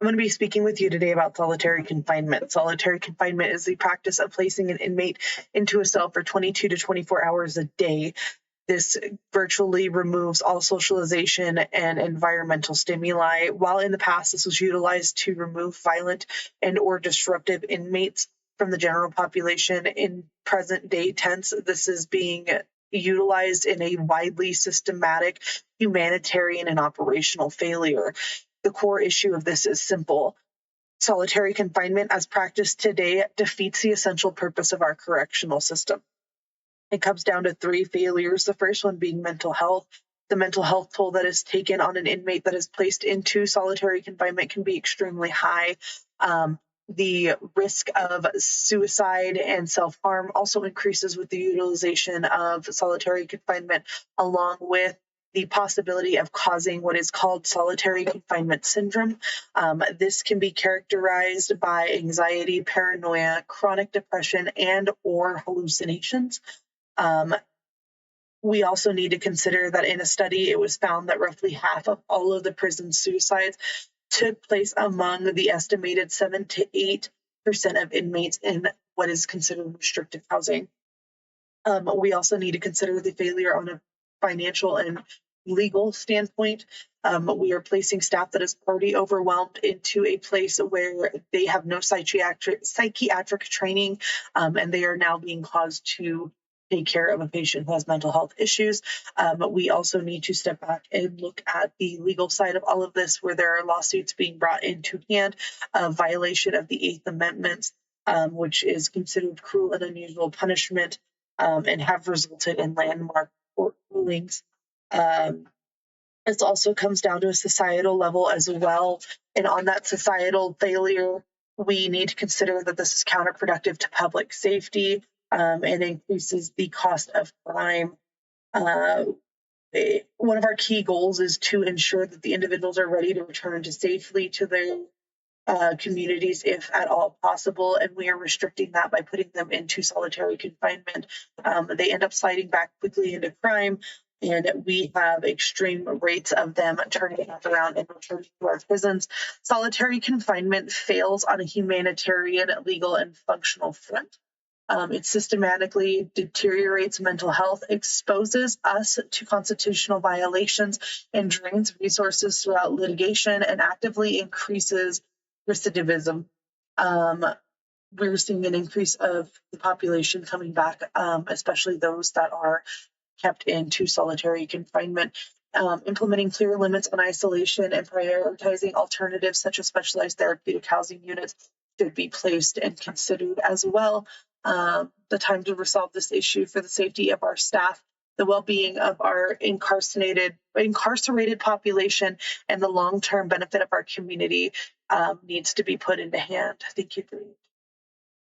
I'm going to be speaking with you today about solitary confinement. Solitary confinement is the practice of placing an inmate into a cell for 22 to 24 hours a day. This virtually removes all socialization and environmental stimuli. While in the past this was utilized to remove violent and or disruptive inmates from the general population, in present day tense, this is being utilized in a widely systematic humanitarian and operational failure. The core issue of this is simple. Solitary confinement, as practiced today, defeats the essential purpose of our correctional system. It comes down to three failures. The first one being mental health. The mental health toll that is taken on an inmate that is placed into solitary confinement can be extremely high. The risk of suicide and self-harm also increases with the utilization of solitary confinement, along with the possibility of causing what is called solitary confinement syndrome. This can be characterized by anxiety, paranoia, chronic depression, and or hallucinations. We also need to consider that in a study, it was found that roughly half of all of the prison suicides took place among the estimated 7 to 8% of inmates in what is considered restrictive housing. We also need to consider the failure on a financial and legal standpoint. We are placing staff that is already overwhelmed into a place where they have no psychiatric training, and they are now being caused to take care of a patient who has mental health issues. We also need to step back and look at the legal side of all of this, where there are lawsuits being brought into hand of violation of the Eighth Amendment, which is considered cruel and unusual punishment, and have resulted in landmark court rulings. This also comes down to a societal level as well. And on that societal failure, we need to consider that this is counterproductive to public safety, and increases the cost of crime. One of our key goals is to ensure that the individuals are ready to return safely to their communities if at all possible, and we are restricting that by putting them into solitary confinement. They end up sliding back quickly into crime, and we have extreme rates of them turning back around and returning to our prisons. Solitary confinement fails on a humanitarian, legal, and functional front. It systematically deteriorates mental health, exposes us to constitutional violations, and drains resources throughout litigation, and actively increases recidivism. We're seeing an increase of the population coming back, especially those that are kept into solitary confinement. Implementing clear limits on isolation and prioritizing alternatives such as specialized therapeutic housing units should be placed and considered as well. The time to resolve this issue for the safety of our staff, the well-being of our incarcerated population, and the long-term benefit of our community needs to be put into hand. Thank you for